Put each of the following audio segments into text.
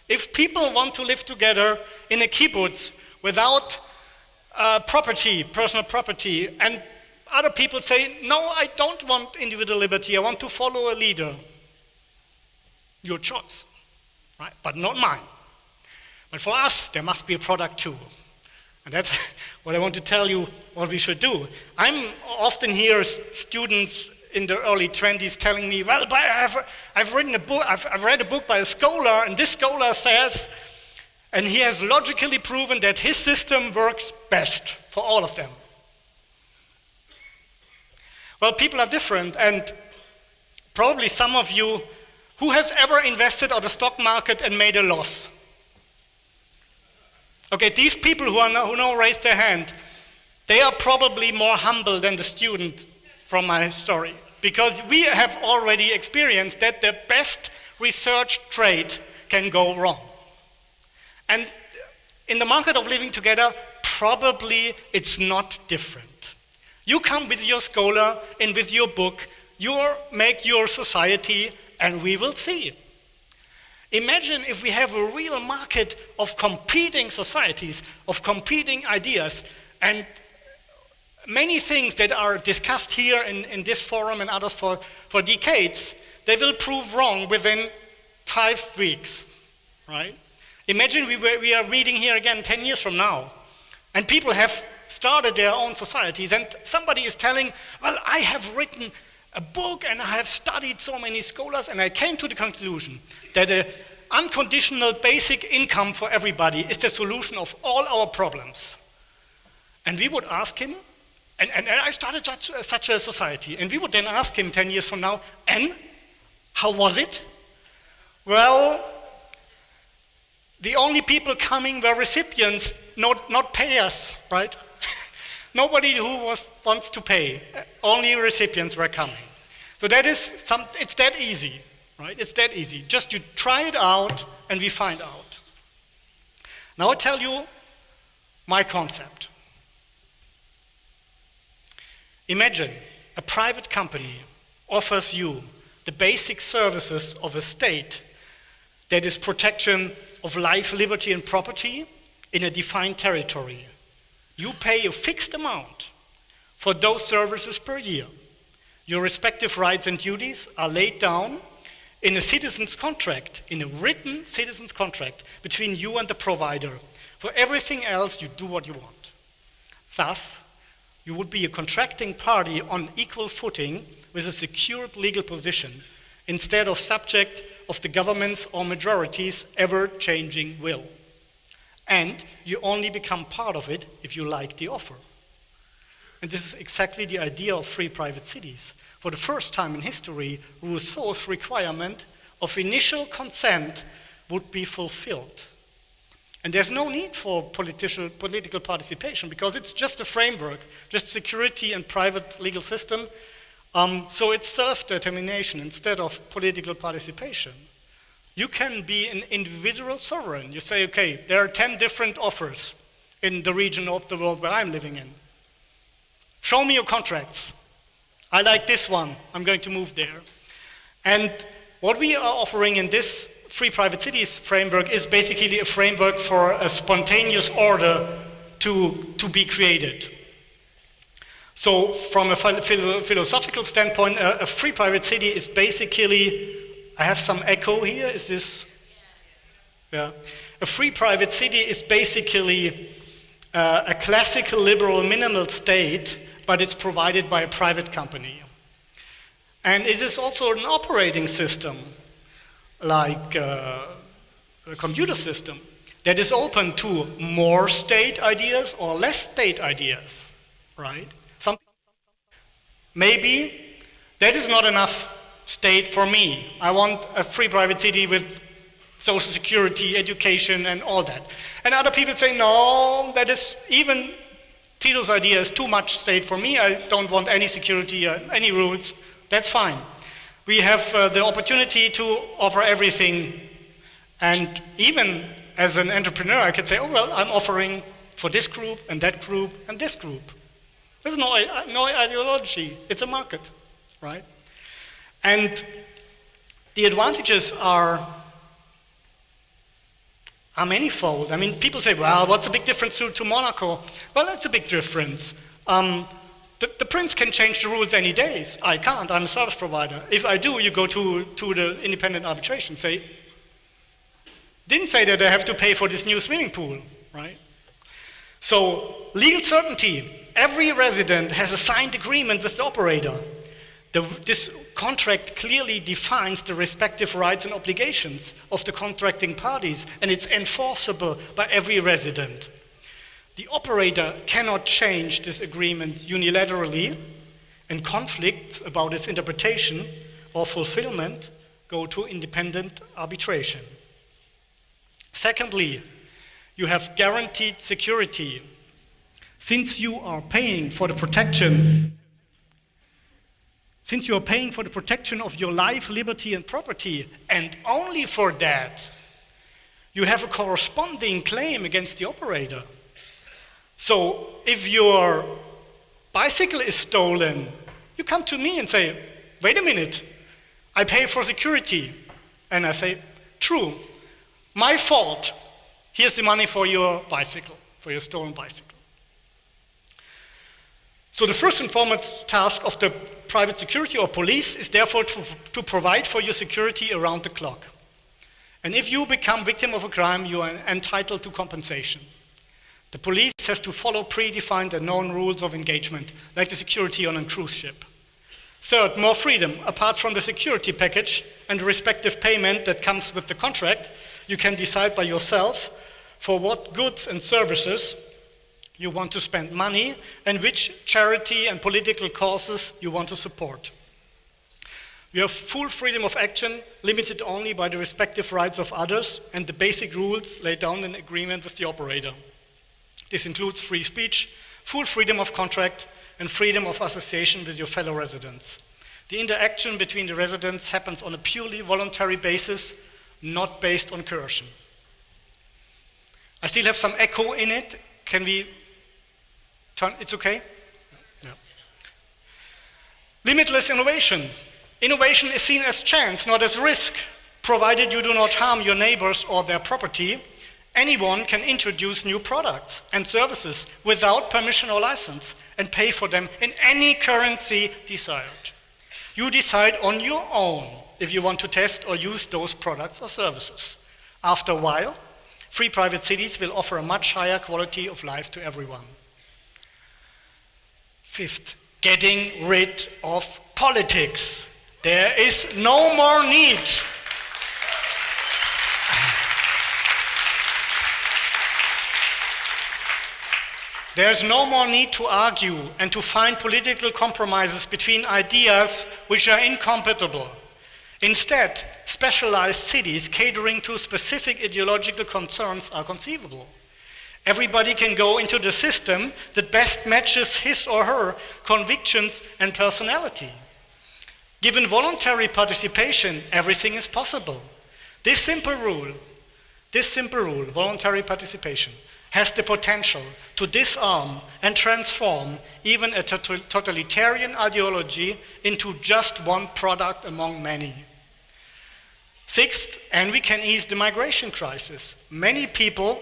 If people want to live together in a kibbutz without personal property, and other people say, no, I don't want individual liberty, I want to follow a leader. Your choice, right? But not mine. But for us, there must be a product too. And that's what I want to tell you what we should do. I'm often hear students in their early 20s telling me, well, I've written a book, I've read a book by a scholar, and this scholar says, and he has logically proven that his system works best for all of them. Well, people are different, and probably some of you, who has ever invested on the stock market and made a loss? Okay, these people who now raise their hand, they are probably more humble than the student from my story, because we have already experienced that the best research trade can go wrong. And in the market of living together, probably it's not different. You come with your scholar and with your book, you make your society, and we will see. Imagine if we have a real market of competing societies, of competing ideas, and many things that are discussed here in this forum and others for decades, they will prove wrong within 5 weeks, right? Imagine we are reading here again 10 years from now, and people have started their own societies, and somebody is telling, well, I have written a book and I have studied so many scholars, and I came to the conclusion that an unconditional basic income for everybody is the solution of all our problems. And we would ask him, and I started such a society, and we would then ask him 10 years from now, and how was it? Well, the only people coming were recipients, not payers, right? Nobody who wants to pay, only recipients were coming. So that is it's that easy, right? It's that easy. Just you try it out and we find out. Now I tell you my concept. Imagine a private company offers you the basic services of a state, that is protection of life, liberty, and property in a defined territory. You pay a fixed amount for those services per year. Your respective rights and duties are laid down in a citizen's contract, in a written citizen's contract between you and the provider. For everything else, you do what you want. Thus, you would be a contracting party on equal footing with a secured legal position, instead of subject of the government's or majority's ever-changing will. And you only become part of it if you like the offer. And this is exactly the idea of free private cities. For the first time in history, Rousseau's requirement of initial consent would be fulfilled. And there's no need for political participation, because it's just a framework, just security and private legal system. So it's self-determination instead of political participation. You can be an individual sovereign. You say, okay, there are 10 different offers in the region of the world where I'm living in. Show me your contracts. I like this one. I'm going to move there. And what we are offering in this free private cities framework is basically a framework for a spontaneous order to be created. So from a philosophical standpoint, a free private city is basically, I have some echo here, is this? Yeah. A free private city is basically a classical liberal minimal state, but it's provided by a private company. And it is also an operating system, like a computer system, that is open to more state ideas or less state ideas, right? Maybe that is not enough state for me. I want a free private city with social security, education, and all that. And other people say, no, that is, even Titus' idea is too much state for me. I don't want any security, any rules. That's fine. We have the opportunity to offer everything. And even as an entrepreneur, I could say, oh, well, I'm offering for this group and that group and this group. There's no ideology. It's a market, right? And the advantages are are manifold. I mean, people say, well, what's the big difference to Monaco? Well, it's a big difference. The prince can change the rules any day. I can't, I'm a service provider. If I do, you go to the independent arbitration, say, didn't say that I have to pay for this new swimming pool, right? So, legal certainty. Every resident has a signed agreement with the operator. This contract clearly defines the respective rights and obligations of the contracting parties, and it's enforceable by every resident. The operator cannot change this agreement unilaterally, and conflicts about its interpretation or fulfillment go to independent arbitration. Secondly, you have guaranteed security. Since you are paying for the protection of your life, liberty, and property, and only for that, you have a corresponding claim against the operator. So if your bicycle is stolen, you come to me and say, wait a minute, I pay for security. And I say, true, my fault. Here's the money for your bicycle, for your stolen bicycle. So the first and foremost task of the private security or police is therefore to provide for your security around the clock. And if you become victim of a crime, you are entitled to compensation. The police has to follow predefined and known rules of engagement, like the security on a cruise ship. Third, more freedom. Apart from the security package and the respective payment that comes with the contract, you can decide by yourself for what goods and services you want to spend money and which charity and political causes you want to support. You have full freedom of action, limited only by the respective rights of others and the basic rules laid down in agreement with the operator. This includes free speech, full freedom of contract, and freedom of association with your fellow residents. The interaction between the residents happens on a purely voluntary basis, not based on coercion. I still have some echo in it. Can we turn? It's okay? Yeah. Limitless innovation. Innovation is seen as chance, not as risk. Provided you do not harm your neighbors or their property, anyone can introduce new products and services without permission or license and pay for them in any currency desired. You decide on your own if you want to test or use those products or services. After a while, free private cities will offer a much higher quality of life to everyone. Fifth, getting rid of politics. There is no more need. There's no more need to argue and to find political compromises between ideas which are incompatible. Instead, specialized cities catering to specific ideological concerns are conceivable. Everybody can go into the system that best matches his or her convictions and personality. Given voluntary participation, everything is possible. This simple rule, voluntary participation, has the potential to disarm and transform even a totalitarian ideology into just one product among many. Sixth, and we can ease the migration crisis. Many people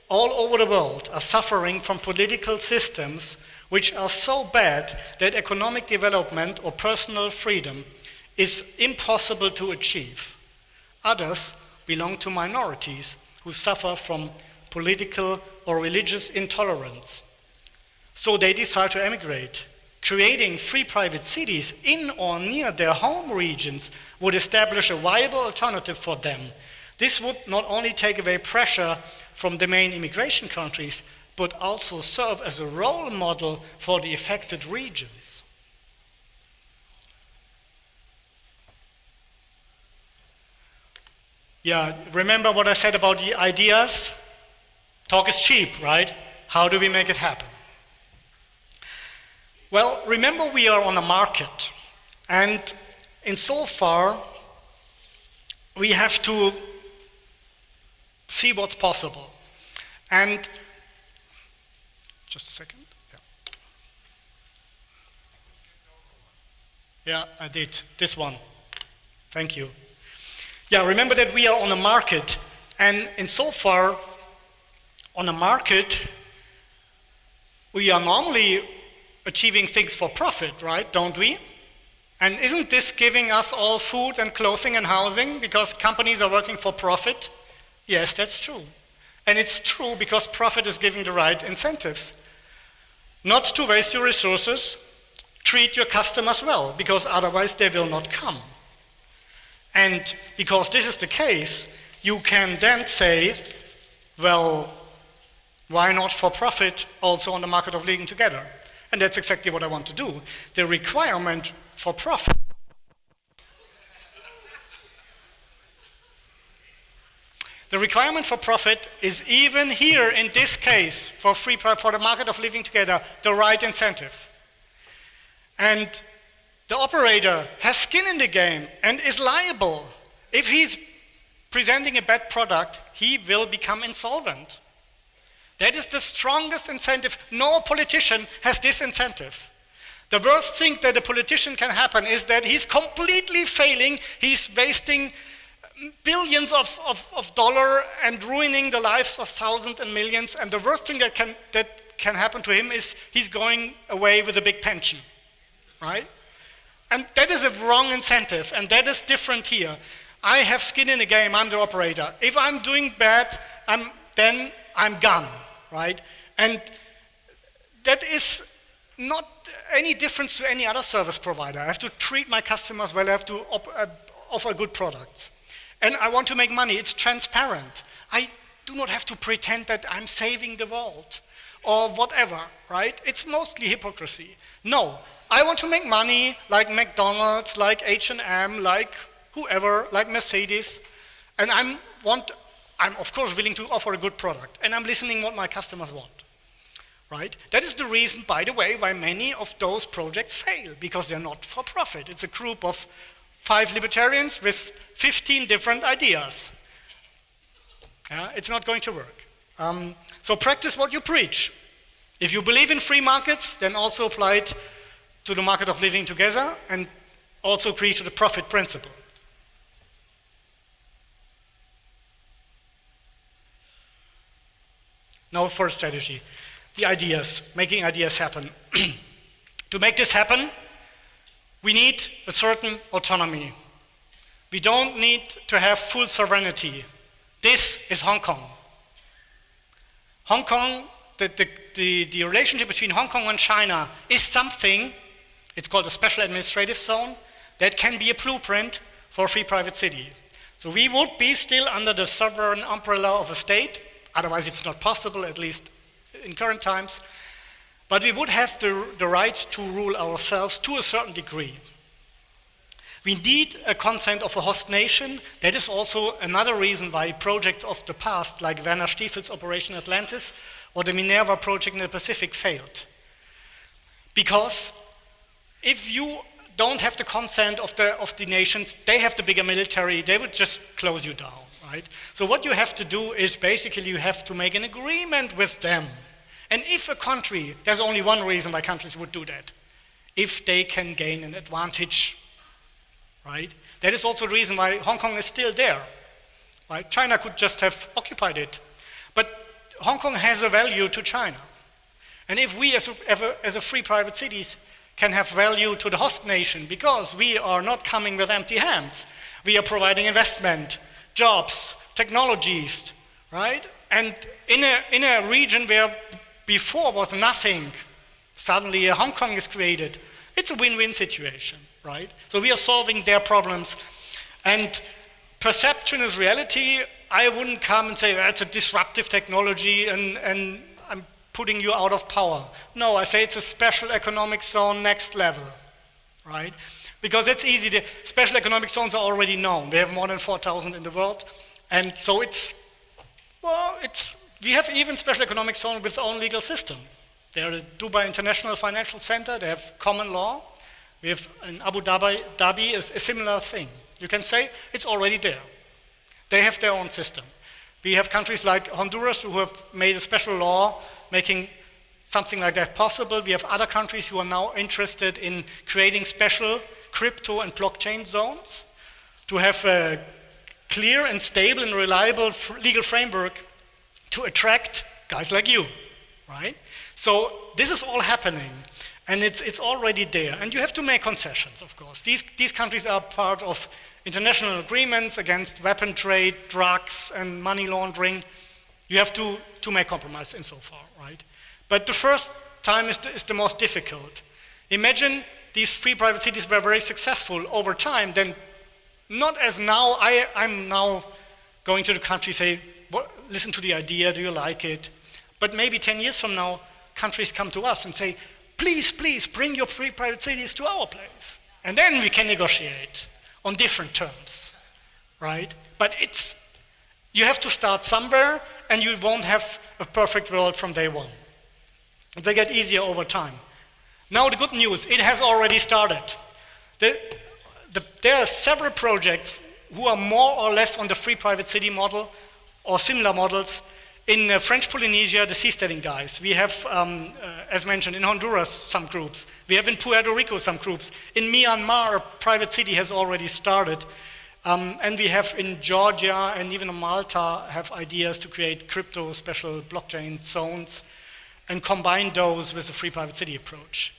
all over the world are suffering from political systems which are so bad that economic development or personal freedom is impossible to achieve. Others belong to minorities who suffer from political or religious intolerance. So they decide to emigrate. Creating free private cities in or near their home regions would establish a viable alternative for them. This would not only take away pressure from the main immigration countries, but also serve as a role model for the affected regions. Yeah, remember what I said about the ideas? Talk is cheap, right? How do we make it happen? Well, remember we are on a market, and insofar we have to see what's possible. And just a second. Yeah, I did. This one. Thank you. Yeah, remember that we are on a market, And insofar, on a market, we are normally achieving things for profit, right? Don't we? And isn't this giving us all food and clothing and housing because companies are working for profit? Yes, that's true. And it's true because profit is giving the right incentives. Not to waste your resources, treat your customers well, because otherwise they will not come. And because this is the case, you can then say, well, why not for profit also on the market of living together? And that's exactly what I want to do. The requirement for profit is even here in this case for the market of living together the right incentive. And the operator has skin in the game and is liable. If he's presenting a bad product, he will become insolvent. That is the strongest incentive. No politician has this incentive. The worst thing that a politician can happen is that he's completely failing, he's wasting billions of dollars and ruining the lives of thousands and millions, and the worst thing that can happen to him is he's going away with a big pension, right? And that is a wrong incentive, and that is different here. I have skin in the game, I'm the operator. If I'm doing bad, then I'm gone, right? And that is not any difference to any other service provider. I have to treat my customers well, I have to offer good products. And I want to make money, it's transparent. I do not have to pretend that I'm saving the world or whatever, right? It's mostly hypocrisy. No, I want to make money like McDonald's, like H&M, like whoever, like Mercedes, and I'm of course willing to offer a good product, and I'm listening what my customers want, right? That is the reason, by the way, why many of those projects fail, because they're not for profit. It's a group of 5 libertarians with 15 different ideas. It's not going to work. So practice what you preach. If you believe in free markets, then also apply it to the market of living together and also agree to the profit principle. Now for strategy, the ideas, making ideas happen. To make this happen, we need a certain autonomy. We don't need to have full sovereignty. This is Hong Kong. Hong Kong, the relationship between Hong Kong and China is something, it's called a special administrative zone, that can be a blueprint for a free private city. So we would be still under the sovereign umbrella of a state, otherwise it's not possible, at least in current times. But we would have the right to rule ourselves to a certain degree. We need a consent of a host nation. That is also another reason why projects of the past, like Werner Stiefel's Operation Atlantis or the Minerva project in the Pacific, failed. Because if you don't have the consent of the nations, they have the bigger military, they would just close you down, right? So what you have to do is basically you have to make an agreement with them. And if a country, there's only one reason why countries would do that, if they can gain an advantage, right? That is also the reason why Hong Kong is still there, right? China could just have occupied it. But Hong Kong has a value to China. And if we as a free private cities can have value to the host nation, because we are not coming with empty hands, we are providing investment, jobs, technologies, right? And in a region where before was nothing, suddenly Hong Kong is created. It's a win-win situation, right? So we are solving their problems. And perception is reality. I wouldn't come and say that's a disruptive technology and I'm putting you out of power. No, I say it's a special economic zone next level, right? Because it's easy. The special economic zones are already known. We have more than 4,000 in the world. And so we have even special economic zone with their own legal system. They are the Dubai International Financial Center, they have common law. We have in Abu Dhabi is a similar thing. You can say it's already there. They have their own system. We have countries like Honduras who have made a special law making something like that possible. We have other countries who are now interested in creating special crypto and blockchain zones to have clear and stable and reliable legal framework to attract guys like you, right? So this is all happening, and it's already there. And you have to make concessions, of course. These countries are part of international agreements against weapon trade, drugs, and money laundering. You have to make compromise in so far, right? But the first time is the most difficult. Imagine these free private cities were very successful over time, then not as now, I'm now going to the country, say, listen to the idea, do you like it? But maybe 10 years from now, countries come to us and say, please, please, bring your free private cities to our place. And then we can negotiate on different terms, right? But you have to start somewhere, and you won't have a perfect world from day one. It will get easier over time. Now the good news, it has already started. There are several projects who are more or less on the free private city model or similar models. In French Polynesia, the seasteading guys. We have, as mentioned, in Honduras, some groups. We have in Puerto Rico some groups. In Myanmar, a private city has already started. And we have in Georgia and even in Malta have ideas to create crypto special blockchain zones and combine those with a free private city approach.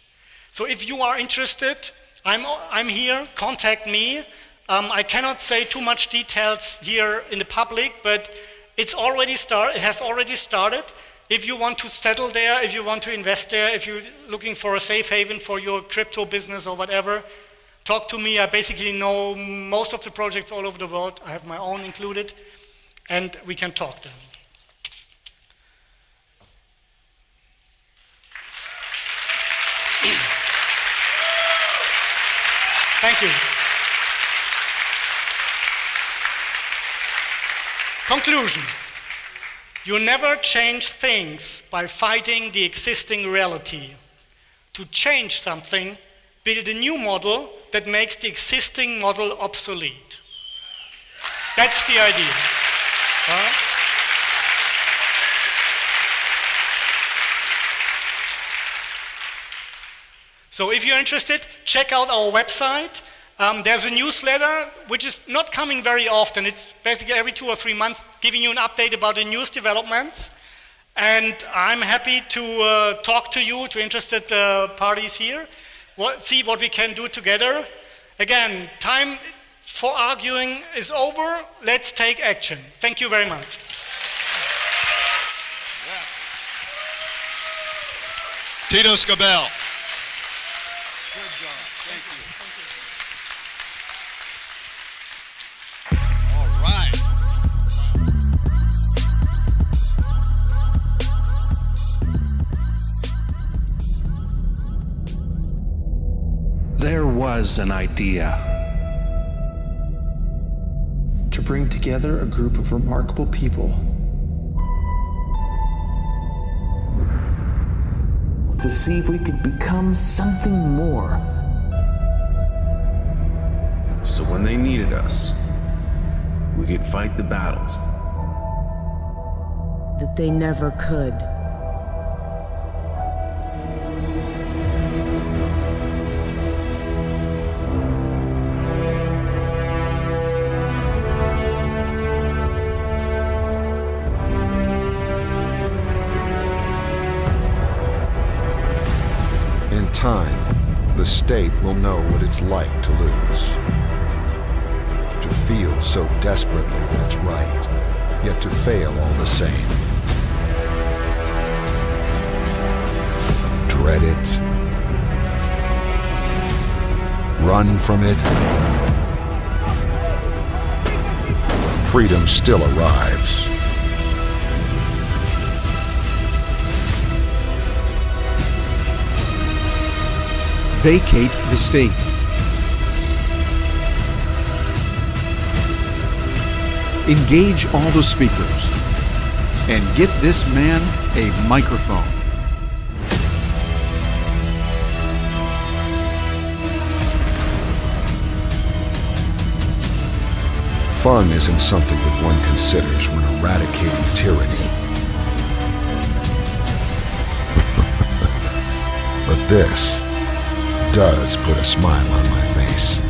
So if you are interested, I'm here, contact me. I cannot say too much details here in the public, but it has already started. If you want to settle there, if you want to invest there, if you're looking for a safe haven for your crypto business or whatever, talk to me. I basically know most of the projects all over the world. I have my own included, and we can talk then. Thank you. Conclusion. You never change things by fighting the existing reality. To change something, build a new model that makes the existing model obsolete. That's the idea. So if you're interested, check out our website. There's a newsletter which is not coming very often. It's basically every 2 or 3 months giving you an update about the newest developments. And I'm happy to talk to you, to interested parties here, see what we can do together. Again, time for arguing is over. Let's take action. Thank you very much. Titus Gebel. Good job. Thank you. All right. There was an idea. To bring together a group of remarkable people. To see if we could become something more. So when they needed us, we could fight the battles that they never could. In time, the state will know what it's like to lose. To feel so desperately that it's right, yet to fail all the same. Dread it. Run from it. Freedom still arrives. Vacate the state. Engage all the speakers and get this man a microphone. Fun isn't something that one considers when eradicating tyranny. But this does put a smile on my face.